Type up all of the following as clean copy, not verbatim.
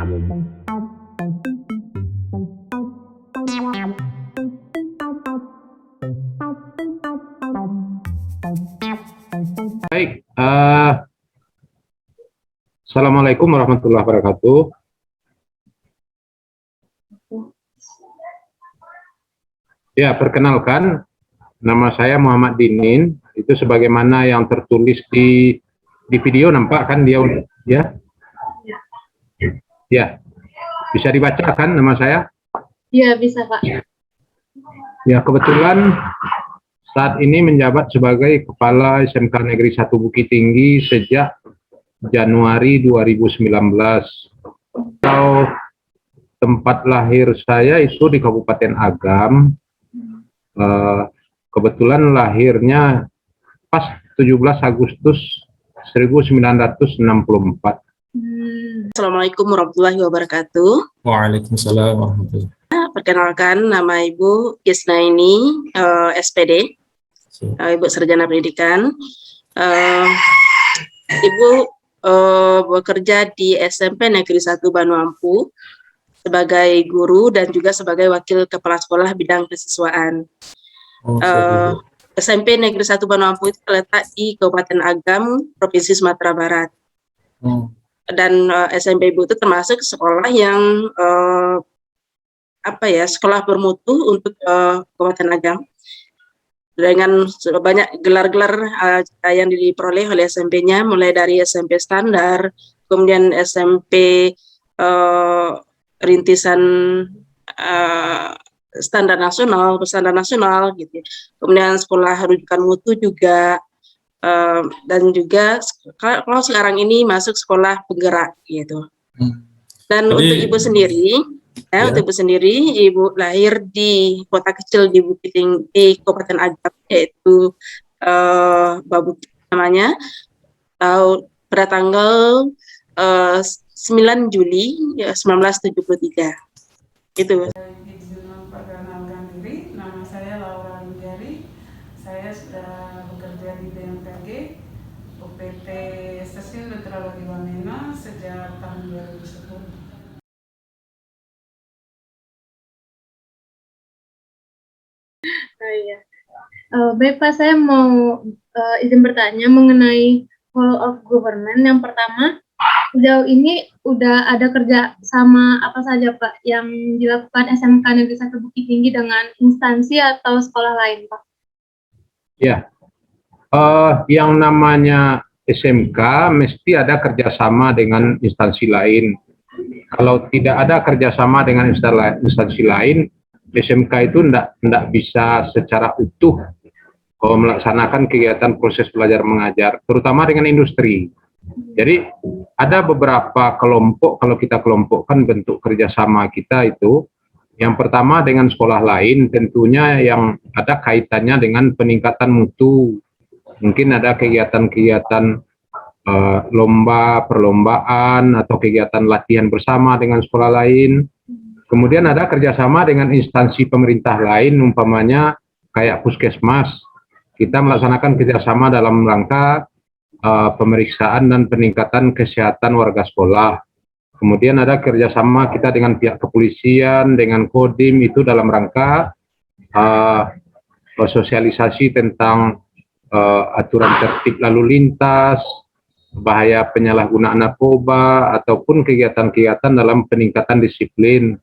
Baik, Assalamualaikum warahmatullahi wabarakatuh. Ya, perkenalkan, nama saya Muhammad Dinin. Itu sebagaimana yang tertulis di video, nampak kan dia, ya? Ya, bisa dibacakan nama saya? Ya, bisa Pak. Ya, kebetulan saat ini menjabat sebagai Kepala SMK Negeri 1 Bukit Tinggi sejak Januari 2019. Atau tempat lahir saya itu di Kabupaten Agam. Kebetulan lahirnya pas 17 Agustus 1964. Assalamualaikum warahmatullahi wabarakatuh. Waalaikumsalam warahmatullahi wabarakatuh. Perkenalkan, nama Ibu Isnaini, SPD, Ibu Sarjana Pendidikan. Ibu bekerja di SMP Negeri 1 Banu Ampu sebagai guru dan juga sebagai wakil kepala sekolah bidang kesiswaan. SMP Negeri 1 Banu Ampu itu terletak di Kabupaten Agam, Provinsi Sumatera Barat. Dan SMP Ibu itu termasuk sekolah yang sekolah bermutu untuk Kabupaten Agam, dengan banyak gelar-gelar yang diperoleh oleh SMP-nya, mulai dari SMP standar, kemudian SMP rintisan standar nasional, berstandar nasional gitu. Kemudian sekolah rujukan mutu juga, dan juga kalau sekarang ini masuk sekolah penggerak gitu. Dan Jadi, untuk Ibu sendiri, untuk Ibu sendiri, Ibu lahir di kota kecil di Bukit Tinggi, di Kabupaten Agam, yaitu Babukit namanya, pada tanggal 9 Juli 1973. Itu. Izin memperkenalkan diri, nama saya Laura Anjari. Saya sudah bekerja di BMKG UPT Stasiun Letera Lagi Wamena sejak tahun 2010. Baik Pak, saya mau izin bertanya mengenai whole of government. Yang pertama, sejauh ini udah ada kerja sama apa saja Pak yang dilakukan SMK Negeri 1 Bukit Tinggi dengan instansi atau sekolah lain Pak? Ya, yang namanya SMK mesti ada kerjasama dengan instansi lain. Kalau tidak ada kerjasama dengan instansi lain, SMK itu tidak bisa secara utuh melaksanakan kegiatan proses belajar mengajar, terutama dengan industri. Jadi ada beberapa kelompok, kalau kita kelompokkan bentuk kerjasama kita itu, yang pertama dengan sekolah lain, tentunya yang ada kaitannya dengan peningkatan mutu. Mungkin ada kegiatan-kegiatan lomba, perlombaan, atau kegiatan latihan bersama dengan sekolah lain. Kemudian ada kerjasama dengan instansi pemerintah lain, umpamanya kayak puskesmas. Kita melaksanakan kerjasama dalam rangka pemeriksaan dan peningkatan kesehatan warga sekolah. Kemudian ada kerjasama kita dengan pihak kepolisian, dengan Kodim, itu dalam rangka sosialisasi tentang aturan tertib lalu lintas, bahaya penyalahgunaan narkoba, ataupun kegiatan-kegiatan dalam peningkatan disiplin.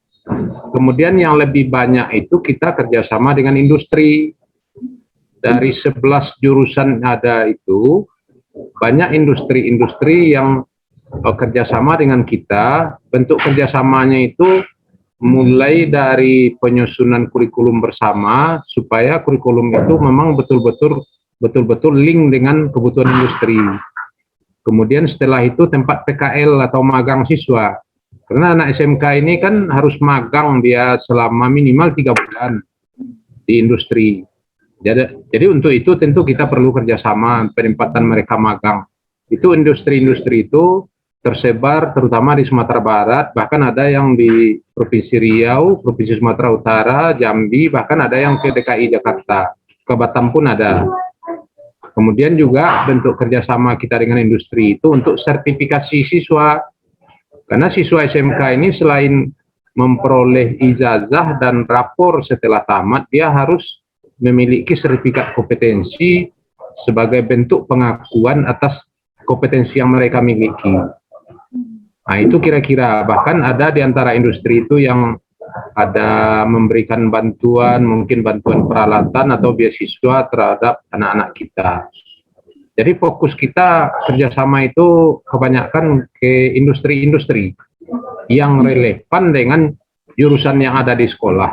Kemudian yang lebih banyak itu kita kerjasama dengan industri. Dari 11 jurusan ada itu, banyak industri-industri yang kerjasama dengan kita. Bentuk kerjasamanya itu mulai dari penyusunan kurikulum bersama, supaya kurikulum itu memang betul-betul link dengan kebutuhan industri. Kemudian setelah itu tempat PKL atau magang siswa. Karena anak SMK ini kan harus magang dia selama minimal 3 bulan di industri. Jadi untuk itu tentu kita perlu kerjasama penempatan mereka magang. Itu industri-industri itu tersebar terutama di Sumatera Barat, bahkan ada yang di Provinsi Riau, Provinsi Sumatera Utara, Jambi, bahkan ada yang ke DKI Jakarta, ke Batam pun ada. Kemudian juga bentuk kerjasama kita dengan industri itu untuk sertifikasi siswa. Karena siswa SMK ini selain memperoleh ijazah dan rapor setelah tamat, dia harus memiliki sertifikat kompetensi sebagai bentuk pengakuan atas kompetensi yang mereka miliki. Nah, itu kira-kira, bahkan ada di antara industri itu yang ada memberikan bantuan, mungkin bantuan peralatan atau beasiswa terhadap anak-anak kita. Jadi fokus kita kerjasama itu kebanyakan ke industri-industri yang relevan dengan jurusan yang ada di sekolah.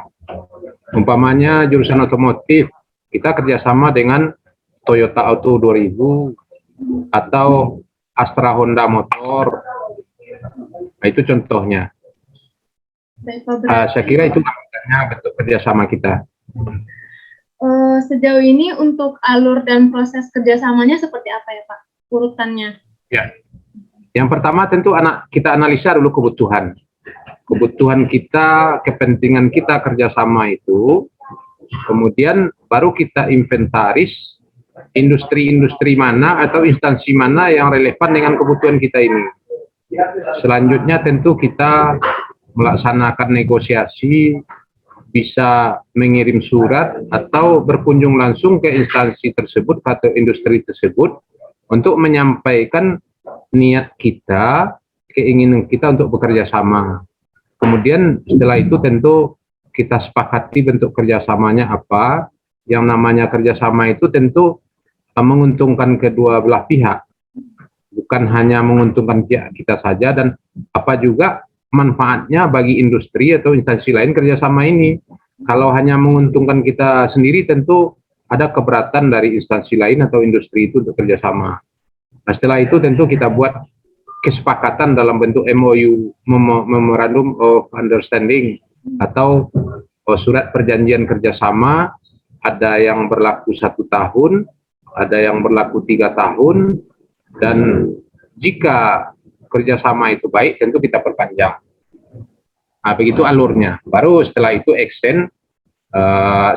Umpamanya jurusan otomotif, kita kerjasama dengan Toyota Auto 2000 atau Astra Honda Motor. Nah, itu contohnya. Baik, Pak, Saya kira itu bentuk kerjasama kita. sejauh ini untuk alur dan proses kerjasamanya seperti apa ya Pak? Urutannya? Ya. Yang pertama tentu kita analisa dulu kebutuhan. Kebutuhan kita, kepentingan kita kerjasama itu, kemudian baru kita inventaris industri-industri mana atau instansi mana yang relevan dengan kebutuhan kita ini. Selanjutnya tentu kita melaksanakan negosiasi, bisa mengirim surat atau berkunjung langsung ke instansi tersebut atau industri tersebut untuk menyampaikan niat kita, keinginan kita untuk bekerja sama. Kemudian setelah itu tentu kita sepakati bentuk kerjasamanya apa. Yang namanya kerjasama itu tentu menguntungkan kedua belah pihak, bukan hanya menguntungkan pihak kita saja, dan apa juga manfaatnya bagi industri atau instansi lain kerjasama ini. Kalau hanya menguntungkan kita sendiri, tentu ada keberatan dari instansi lain atau industri itu untuk kerjasama. Nah, setelah itu tentu kita buat kesepakatan dalam bentuk MOU, Memorandum of Understanding, atau surat perjanjian kerjasama. Ada yang berlaku 1 tahun, ada yang berlaku 3 tahun, dan jika kerjasama itu baik, tentu kita perpanjang. Nah, begitu alurnya. Baru setelah itu extend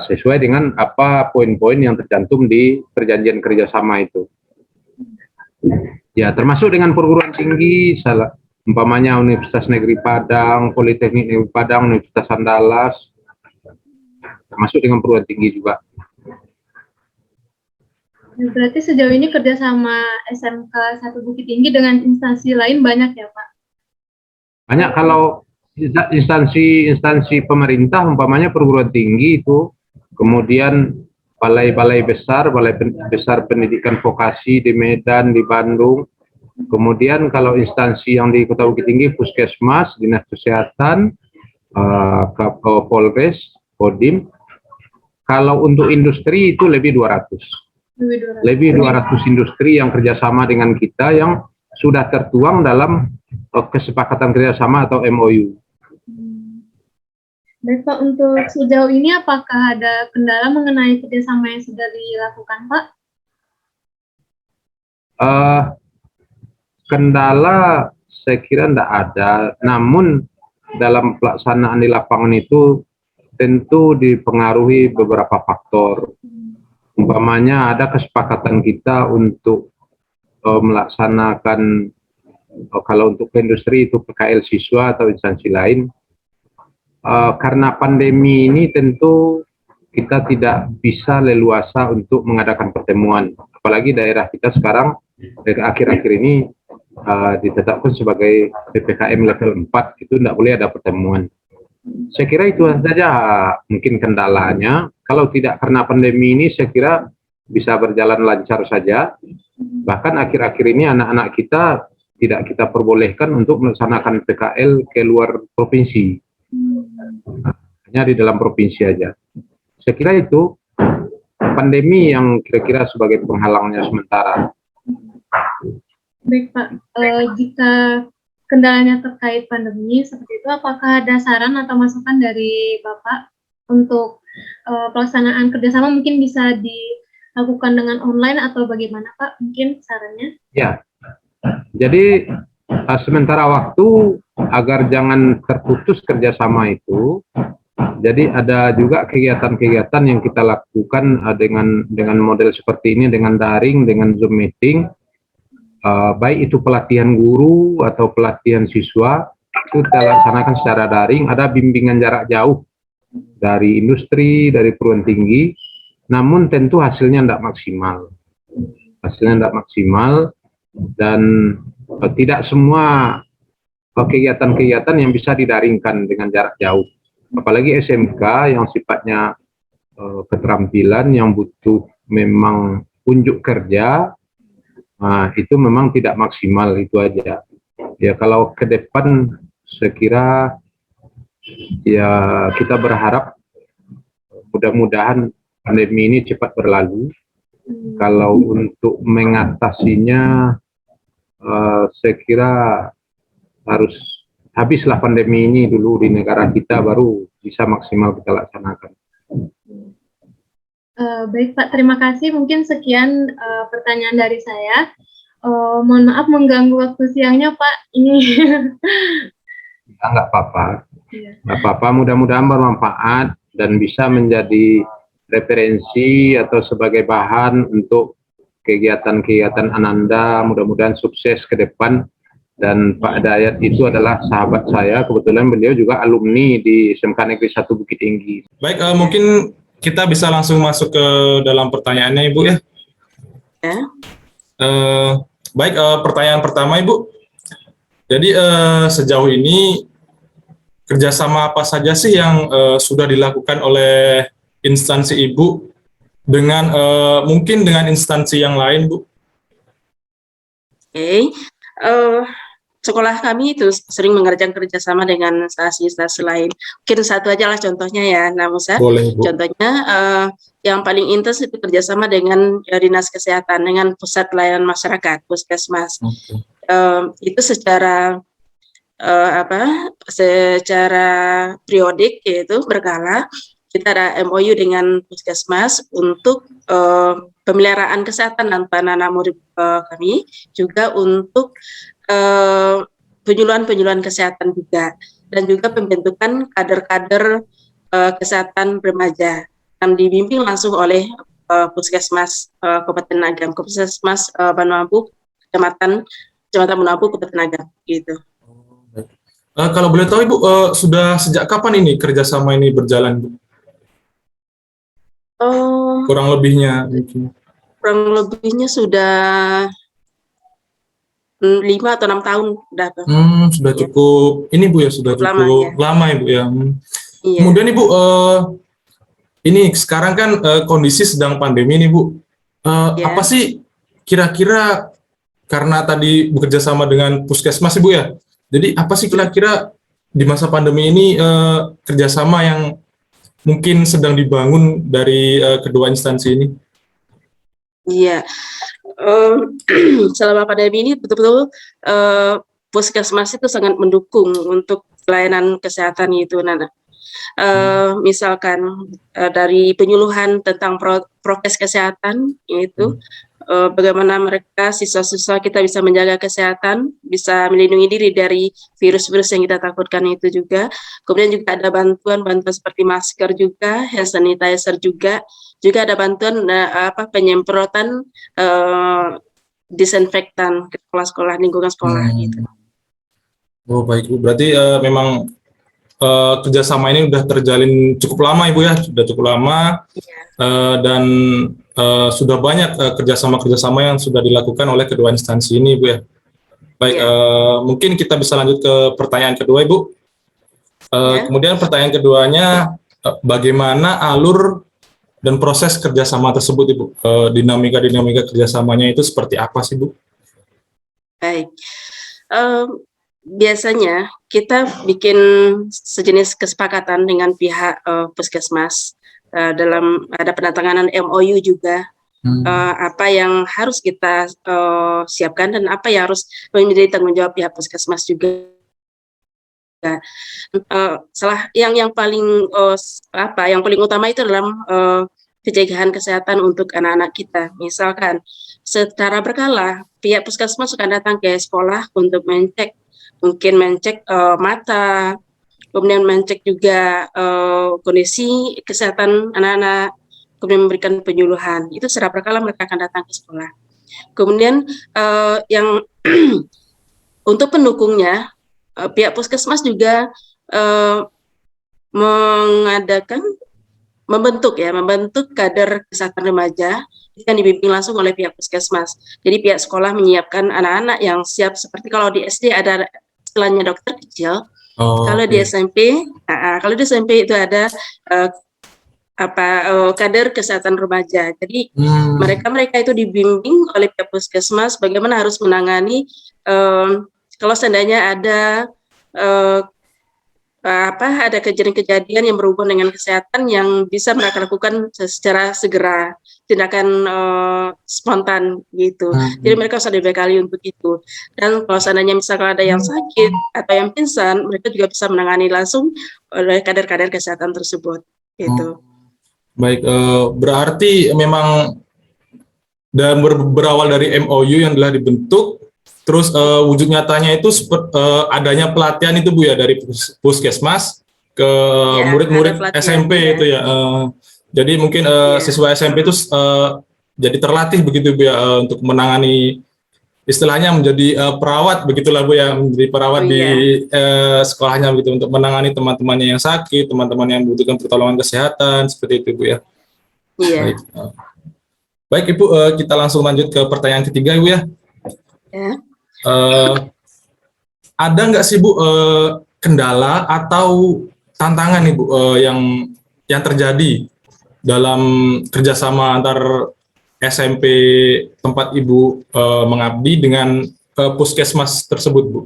sesuai dengan apa poin-poin yang tercantum di perjanjian kerjasama itu. Ya, termasuk dengan perguruan tinggi, umpamanya Universitas Negeri Padang, Politeknik Negeri Padang, Universitas Andalas, termasuk dengan perguruan tinggi juga. Berarti sejauh ini kerjasama SMK 1 Bukit Tinggi dengan instansi lain banyak ya Pak? Banyak. Kalau instansi pemerintah, umpamanya perguruan tinggi itu, kemudian balai-balai besar, balai besar pendidikan vokasi di Medan, di Bandung, kemudian kalau instansi yang di Kota Bukit Tinggi, Puskesmas, Dinas Kesehatan, Polres, Kodim. Kalau untuk industri itu lebih 200. Lebih 200 industri yang kerjasama dengan kita yang sudah tertuang dalam kesepakatan kerjasama atau MOU. Baik Pak, untuk sejauh ini apakah ada kendala mengenai kerjasama yang sudah dilakukan Pak? Kendala saya kira tidak ada, namun dalam pelaksanaan di lapangan itu tentu dipengaruhi beberapa faktor. Umpamanya ada kesepakatan kita untuk melaksanakan, kalau untuk industri itu PKL siswa atau instansi lain. Karena pandemi ini tentu kita tidak bisa leluasa untuk mengadakan pertemuan. Apalagi daerah kita sekarang akhir-akhir ini ditetapkan sebagai PPKM level 4, itu tidak boleh ada pertemuan. Saya kira itu saja mungkin kendalanya. Kalau tidak karena pandemi ini, saya kira bisa berjalan lancar saja. Bahkan akhir-akhir ini anak-anak kita tidak kita perbolehkan untuk melaksanakan PKL ke luar provinsi. Hanya di dalam provinsi aja. Saya kira itu pandemi yang kira-kira sebagai penghalangnya sementara. Baik Pak, jika kendalanya terkait pandemi seperti itu, apakah ada saran atau masukan dari Bapak untuk pelaksanaan kerjasama mungkin bisa dilakukan dengan online atau bagaimana Pak? Mungkin sarannya? Ya, jadi sementara waktu agar jangan terputus kerjasama itu, jadi ada juga kegiatan-kegiatan yang kita lakukan dengan model seperti ini, dengan daring, dengan Zoom meeting. baik itu pelatihan guru atau pelatihan siswa itu kita laksanakan secara daring. Ada bimbingan jarak jauh dari industri, dari perguruan tinggi, namun tentu hasilnya tidak maksimal. Hasilnya tidak maksimal dan tidak semua kegiatan-kegiatan yang bisa didaringkan dengan jarak jauh. Apalagi SMK yang sifatnya keterampilan yang butuh memang unjuk kerja, itu memang tidak maksimal, itu aja. Ya kalau ke depan saya kira ya kita berharap mudah-mudahan pandemi ini cepat berlalu. Kalau untuk mengatasinya saya kira harus habislah pandemi ini dulu di negara kita, baru bisa maksimal kita laksanakan. Baik Pak, terima kasih. Mungkin sekian pertanyaan dari saya. Mohon maaf mengganggu waktu siangnya Pak. Ini Nggak apa-apa. Iya. Nggak apa-apa, mudah-mudahan bermanfaat dan bisa menjadi referensi atau sebagai bahan untuk kegiatan-kegiatan Ananda. Mudah-mudahan sukses ke depan. Dan Pak Dayat itu adalah sahabat saya, kebetulan beliau juga alumni di SMK Negeri 1 Bukit Tinggi. Baik, mungkin kita bisa langsung masuk ke dalam pertanyaannya Ibu ya. Ya. Baik, pertanyaan pertama Ibu. Jadi sejauh ini kerjasama apa saja sih yang sudah dilakukan oleh instansi Ibu dengan mungkin dengan instansi yang lain, Bu? Oke. Sekolah kami itu sering mengerjakan kerjasama dengan instansi-instansi lain. Mungkin satu aja lah contohnya ya, Namusa. Boleh, Bu. Contohnya yang paling intens itu kerjasama dengan Dinas Kesehatan, dengan Pusat Layanan Masyarakat, Puskesmas. Okay. Itu secara secara periodik, yaitu berkala kita ada MOU dengan Puskesmas untuk pemeliharaan kesehatan anak murid kami, juga untuk penyuluhan kesehatan juga, dan juga pembentukan kader-kader kesehatan remaja yang dibimbing langsung oleh Puskesmas Kabupaten Agam, Puskesmas Banu Kecamatan Banu Kabupaten Agam, gitu. Kalau boleh tahu Ibu, sudah sejak kapan ini kerjasama ini berjalan, Bu? Kurang lebihnya mungkin. Kurang lebihnya sudah 5 atau 6 tahun udah. Sudah cukup ini Bu ya, sudah cukup lama ya Bu ya. Iya. Kemudian Ibu, ini sekarang kan kondisi sedang pandemi nih Bu. Apa sih kira-kira, karena tadi bekerja sama dengan Puskesmas Ibu ya, jadi apa sih kira-kira di masa pandemi ini kerjasama yang mungkin sedang dibangun dari kedua instansi ini? Iya. Selama pandemi ini betul-betul Puskesmas itu sangat mendukung untuk pelayanan kesehatan itu, Nana. Misalkan dari penyuluhan tentang prokes kesehatan, yaitu bagaimana mereka siswa-siswa kita bisa menjaga kesehatan, bisa melindungi diri dari virus-virus yang kita takutkan itu juga. Kemudian juga ada bantuan seperti masker juga, hand sanitizer juga ada bantuan penyemprotan disinfektan ke sekolah-sekolah, lingkungan sekolah gitu. Oh baik Bu, berarti memang kerjasama ini sudah terjalin cukup lama Ibu ya, sudah cukup lama. Dan sudah banyak kerjasama yang sudah dilakukan oleh kedua instansi ini, Bu ya. Baik, mungkin kita bisa lanjut ke pertanyaan kedua, Ibu. Kemudian pertanyaan keduanya, bagaimana alur dan proses kerjasama tersebut, Ibu? Dinamika kerjasamanya itu seperti apa sih, Bu? Baik. Biasanya kita bikin sejenis kesepakatan dengan pihak Puskesmas. Dalam ada penandatanganan MOU juga, apa yang harus kita siapkan dan apa yang harus menjadi tanggung jawab pihak Puskesmas juga. Yang paling utama itu dalam pencegahan kesehatan untuk anak-anak kita. Misalkan secara berkala pihak Puskesmas akan datang ke sekolah untuk mengecek mata, kemudian mengecek juga kondisi kesehatan anak-anak, kemudian memberikan penyuluhan. Itu secara berkala mereka akan datang ke sekolah. Kemudian yang untuk pendukungnya, pihak puskesmas juga membentuk kader kesehatan remaja yang dibimbing langsung oleh pihak puskesmas. Jadi pihak sekolah menyiapkan anak-anak yang siap, seperti kalau di SD ada istilahnya dokter kecil. Kalau di SMP, kalau di SMP itu ada kader kesehatan remaja. Jadi mereka itu dibimbing oleh pihak puskesmas bagaimana harus menangani kalau seandainya ada ada kejadian-kejadian yang berhubungan dengan kesehatan yang bisa mereka lakukan secara segera, tindakan spontan gitu. Jadi mereka harus dibekali untuk itu. Dan kalau seandainya misalkan ada yang sakit atau yang pingsan, mereka juga bisa menangani langsung oleh kader-kader kesehatan tersebut. Gitu. Baik, berarti memang dan berawal dari MOU yang telah dibentuk. Terus wujud nyatanya itu adanya pelatihan itu Bu ya dari puskesmas ke murid-murid SMP itu ya. Jadi mungkin siswa SMP itu jadi terlatih begitu Bu ya untuk menangani, istilahnya menjadi perawat begitulah Bu ya, menjadi perawat di sekolahnya begitu untuk menangani teman-temannya yang sakit, teman-teman yang membutuhkan pertolongan kesehatan seperti itu Bu ya. Iya. Baik Ibu, kita langsung lanjut ke pertanyaan ketiga Ibu ya. Ada nggak sih Bu kendala atau tantangan Ibu yang terjadi dalam kerjasama antar SMP tempat Ibu mengabdi dengan puskesmas tersebut Bu?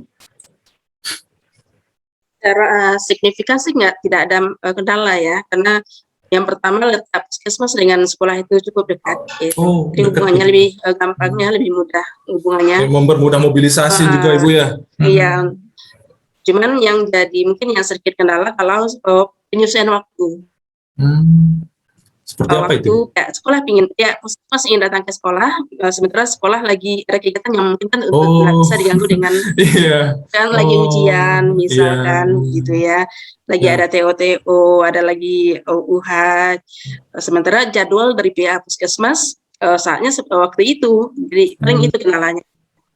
Secara signifikan sih tidak ada kendala ya, karena yang pertama letak puskesmas dengan sekolah itu cukup dekat, gitu. Jadi hubungannya lebih gampangnya, lebih mudah hubungannya. Mempermudah mobilisasi juga Ibu ya. Iya. Cuman yang jadi mungkin yang sedikit kendala kalau penyusuan waktu. Seperti apa itu? Ya, sekolah puskesmas ingin datang ke sekolah, sementara sekolah lagi ada kegiatan yang mungkin kan untuk nggak bisa diganggu dengan kan lagi ujian misalkan gitu ya, lagi ada TO, ada lagi UH, sementara jadwal dari pihak puskesmas saatnya waktu itu, jadi paling itu kendalanya.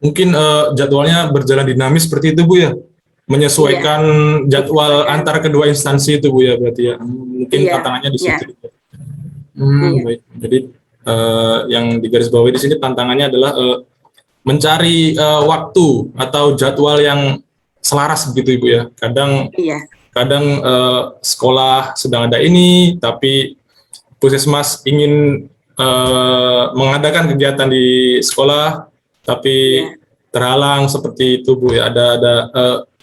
Mungkin jadwalnya berjalan dinamis seperti itu Bu ya, menyesuaikan jadwal antar kedua instansi itu Bu ya, berarti ya mungkin tantangannya di situ. Baik. Jadi yang digarisbawahi di sini tantangannya adalah mencari waktu atau jadwal yang selaras begitu Ibu ya. Kadang sekolah sedang ada ini, tapi puskesmas ingin mengadakan kegiatan di sekolah, tapi terhalang seperti itu Bu ya. Ada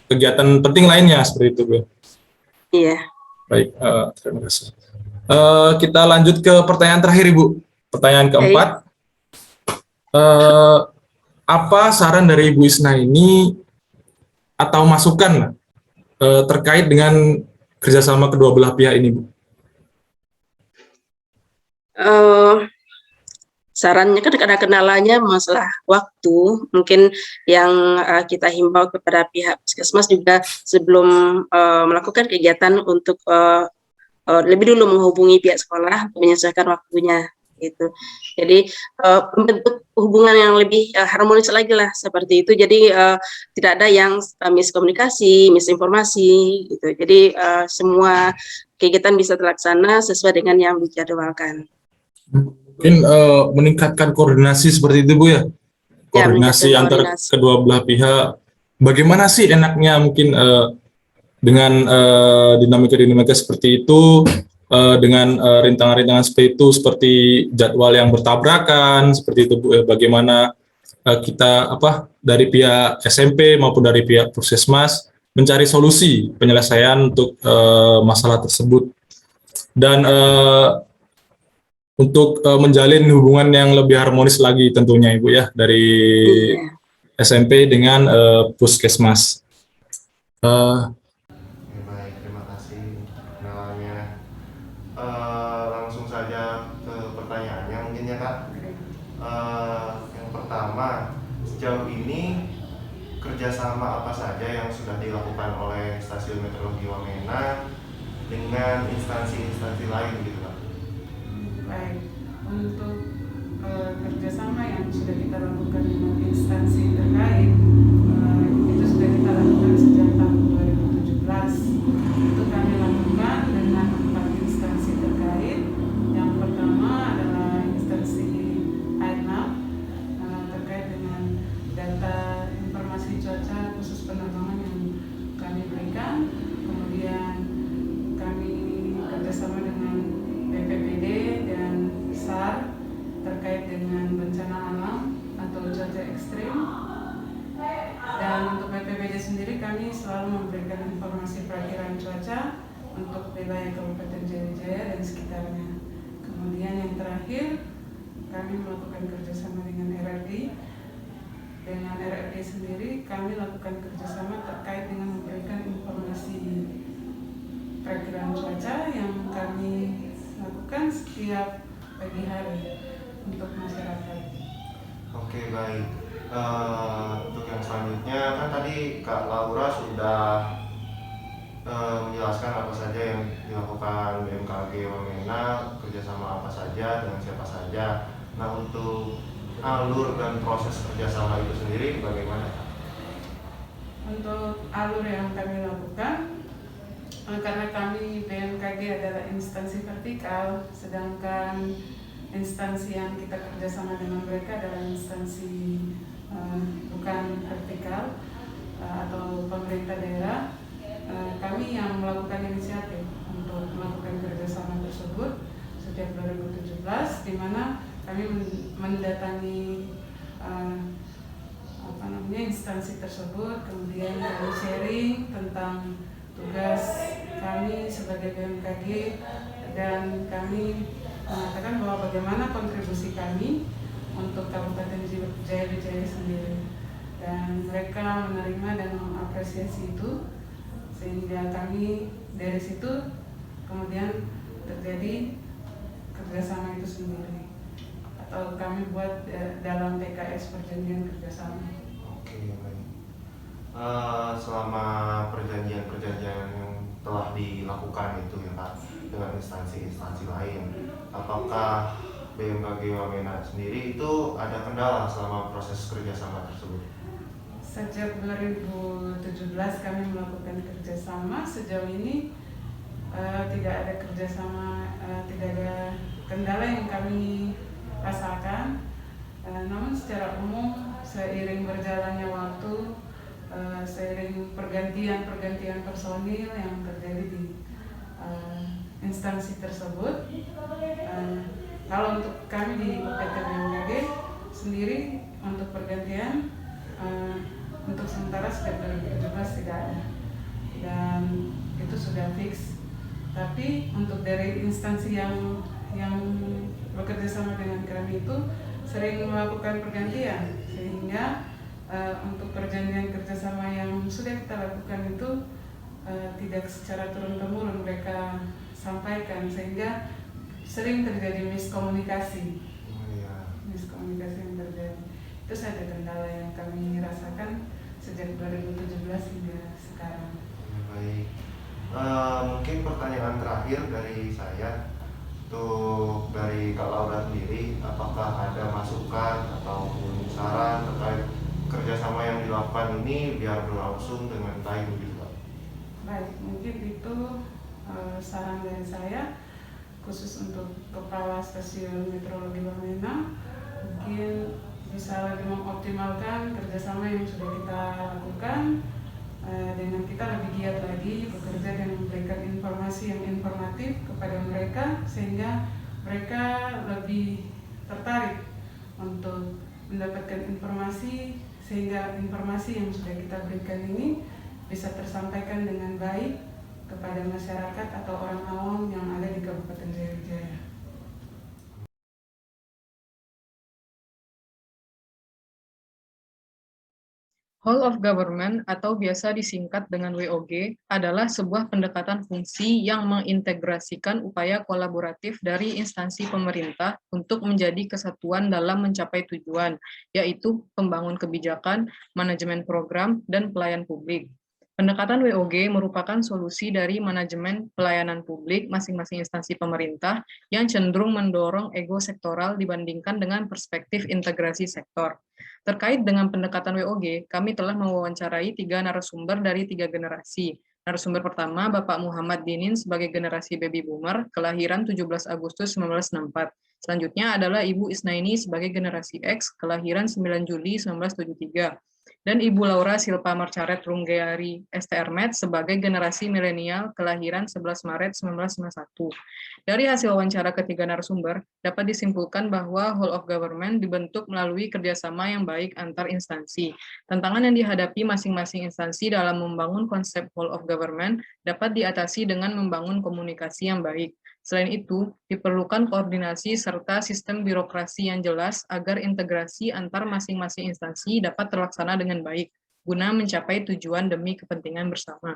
kegiatan penting lainnya seperti itu Bu. Iya. Baik, terima kasih. Kita lanjut ke pertanyaan terakhir Ibu. Pertanyaan keempat. Apa saran dari Ibu Isna ini atau masukan terkait dengan kerjasama kedua belah pihak ini Bu? Sarannya kan ada kendalanya masalah waktu, mungkin yang kita himbau kepada pihak puskesmas juga sebelum melakukan kegiatan untuk lebih dulu menghubungi pihak sekolah untuk menyesuaikan waktunya gitu. Jadi membentuk hubungan yang lebih harmonis lagi lah seperti itu. Jadi tidak ada yang miskomunikasi, misinformasi gitu. Jadi semua kegiatan bisa terlaksana sesuai dengan yang dijadwalkan. Mungkin meningkatkan koordinasi seperti itu Bu ya. Koordinasi antar kedua belah pihak. Bagaimana sih enaknya mungkin dengan dinamika seperti itu, dengan rintangan-rintangan seperti itu, seperti jadwal yang bertabrakan, seperti itu Bu, bagaimana kita dari pihak SMP maupun dari pihak puskesmas mencari solusi penyelesaian untuk masalah tersebut, dan untuk menjalin hubungan yang lebih harmonis lagi tentunya Ibu ya, dari SMP dengan puskesmas. Langsung saja ke pertanyaannya mungkin ya Kak. Yang pertama, sejauh ini kerjasama apa saja yang sudah dilakukan oleh Stasiun Meteorologi Wamena dengan instansi-instansi lain gitu Kak? Baik, untuk kerjasama yang sudah kita lakukan dengan instansi terkait itu sudah kita lakukan sejak tahun 2017. Itu kami lakukan dengan 4 instansi terkait. Yang pertama adalah instansi AIRNAF terkait dengan data informasi cuaca khusus penerbangan yang kami berikan. Kemudian kami kerjasama dengan BPBD dan SAR terkait dengan bencana alam atau cuaca ekstrim. Dan untuk BPBD sendiri kami selalu memberikan informasi perakiraan cuaca untuk wilayah Kabupaten Jaya dan sekitarnya. Kemudian yang terakhir kami melakukan kerjasama dengan RRD. Dengan RRD sendiri kami lakukan kerjasama terkait dengan memberikan informasi perakiraan cuaca yang kami lakukan setiap pagi hari untuk masyarakat. Oke, baik. Untuk yang selanjutnya kan tadi Kak Laura sudah menjelaskan apa saja yang dilakukan BMKG Wamena, kerjasama apa saja dengan siapa saja. Nah, untuk alur dan proses kerjasama itu sendiri bagaimana? Untuk alur yang kami lakukan, karena kami BMKG adalah instansi vertikal, sedangkan instansi yang kita kerjasama dengan mereka adalah instansi bukan vertikal atau pemerintah daerah. Kami yang melakukan inisiatif untuk melakukan kerjasama tersebut sejak 2017, di mana kami mendatangi instansi tersebut, kemudian kami sharing tentang tugas kami sebagai BMKG, dan kami mengatakan bahwa bagaimana kontribusi kami untuk Kabupaten Jaya sendiri, dan mereka menerima dan mengapresiasi itu, sehingga kami dari situ kemudian terjadi kerjasama itu sendiri, atau kami buat dalam PKS perjanjian kerjasama. Oke, baik. Selama perjanjian-perjanjian yang telah dilakukan itu ya Pak dengan instansi-instansi lain, apakah BMKG Wamena sendiri itu ada kendala selama proses kerjasama tersebut? Sejak 2017 kami melakukan kerjasama. Sejauh ini tidak ada kerjasama, tidak ada kendala yang kami rasakan. Namun secara umum seiring berjalannya waktu, seiring pergantian personil yang terjadi di instansi tersebut, kalau untuk kami di UPT BMKG sendiri untuk pergantian untuk sementara sejak 2017 tidak ada, dan itu sudah fix. Tapi untuk dari instansi yang bekerja sama dengan kami itu sering melakukan pergantian, sehingga untuk perjanjian kerjasama yang sudah kita lakukan itu tidak secara turun-temurun mereka sampaikan, sehingga sering terjadi miskomunikasi. Miskomunikasi yang terjadi. Itu saja kendala yang kami rasakan sejak 2017 hingga sekarang. Baik. Mungkin pertanyaan terakhir dari saya, untuk dari Kak Laura sendiri, apakah ada masukan ataupun saran terkait kerjasama yang dilakukan ini biar berlangsung dengan baik begitu Pak? Baik, mungkin itu saran dari saya khusus untuk Kepala Stasiun Meteorologi Wamena, mungkin bisa lebih mengoptimalkan kerjasama yang sudah kita lakukan, dengan kita lebih giat lagi bekerja dan memberikan informasi yang informatif kepada mereka, sehingga mereka lebih tertarik untuk mendapatkan informasi, sehingga informasi yang sudah kita berikan ini bisa tersampaikan dengan baik kepada masyarakat atau orang awam yang ada di Kabupaten Jaya. Whole of Government atau biasa disingkat dengan WOG adalah sebuah pendekatan fungsi yang mengintegrasikan upaya kolaboratif dari instansi pemerintah untuk menjadi kesatuan dalam mencapai tujuan, yaitu pembangun kebijakan, manajemen program, dan pelayan publik. Pendekatan WOG merupakan solusi dari manajemen pelayanan publik masing-masing instansi pemerintah yang cenderung mendorong ego sektoral dibandingkan dengan perspektif integrasi sektor. Terkait dengan pendekatan WOG, kami telah mewawancarai 3 narasumber dari 3 generasi. Narasumber pertama, Bapak Muhammad Dinin sebagai generasi baby boomer, kelahiran 17 Agustus 1964. Selanjutnya adalah Ibu Isnaini sebagai generasi X, kelahiran 9 Juli 1973. Dan Ibu Laura Silpa Marcaret Runggeari STRMed sebagai generasi milenial kelahiran 11 Maret 1991. Dari hasil wawancara ketiga narasumber, dapat disimpulkan bahwa whole of government dibentuk melalui kerjasama yang baik antar instansi. Tantangan yang dihadapi masing-masing instansi dalam membangun konsep whole of government dapat diatasi dengan membangun komunikasi yang baik. Selain itu, diperlukan koordinasi serta sistem birokrasi yang jelas agar integrasi antar masing-masing instansi dapat terlaksana dengan baik, guna mencapai tujuan demi kepentingan bersama.